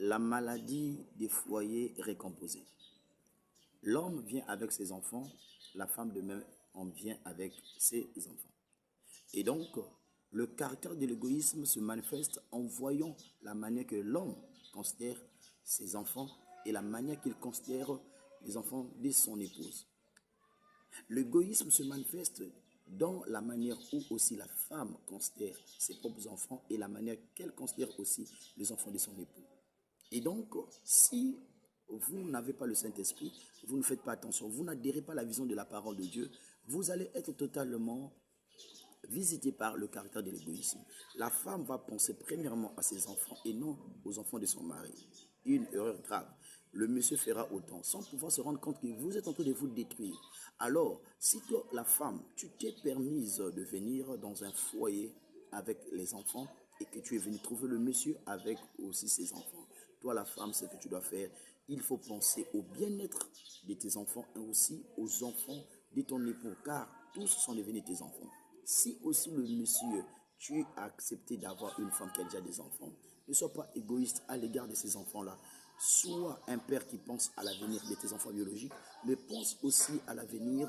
La maladie des foyers récomposés. L'homme vient avec ses enfants, la femme de même en vient avec ses enfants. Et donc, le caractère de l'égoïsme se manifeste en voyant la manière que l'homme considère ses enfants et la manière qu'il considère les enfants de son épouse. L'égoïsme se manifeste dans la manière où aussi la femme considère ses propres enfants et la manière qu'elle considère aussi les enfants de son époux. Et donc, si vous n'avez pas le Saint-Esprit, vous ne faites pas attention, vous n'adhérez pas à la vision de la parole de Dieu, vous allez être totalement visité par le caractère de l'égoïsme. La femme va penser premièrement à ses enfants et non aux enfants de son mari. Une erreur grave. Le monsieur fera autant sans pouvoir se rendre compte que vous êtes en train de vous détruire. Alors, si toi, la femme, tu t'es permise de venir dans un foyer avec les enfants et que tu es venu trouver le monsieur avec aussi ses enfants, toi, la femme, ce que tu dois faire, il faut penser au bien-être de tes enfants et aussi aux enfants de ton époux, car tous sont devenus tes enfants. Si aussi le monsieur, tu as accepté d'avoir une femme qui a déjà des enfants, ne sois pas égoïste à l'égard de ces enfants-là. Sois un père qui pense à l'avenir de tes enfants biologiques, mais pense aussi à l'avenir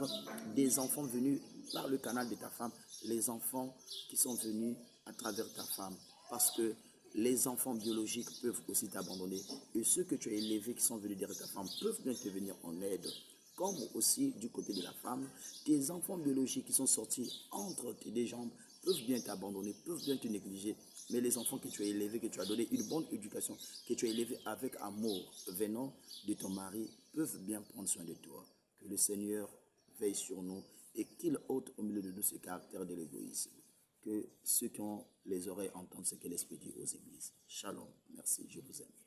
des enfants venus par le canal de ta femme, les enfants qui sont venus à travers ta femme. Parce que les enfants biologiques peuvent aussi t'abandonner. Et ceux que tu as élevés qui sont venus derrière ta femme peuvent bien te venir en aide. Comme aussi du côté de la femme, tes enfants biologiques qui sont sortis entre tes deux jambes peuvent bien t'abandonner, peuvent bien te négliger. Mais les enfants que tu as élevés, que tu as donné une bonne éducation, que tu as élevés avec amour venant de ton mari, peuvent bien prendre soin de toi. Que le Seigneur veille sur nous et qu'il ôte au milieu de nous ce caractère de l'égoïsme. Que ceux qui ont les oreilles entendent ce que l'Esprit dit aux églises. Shalom. Merci. Je vous aime.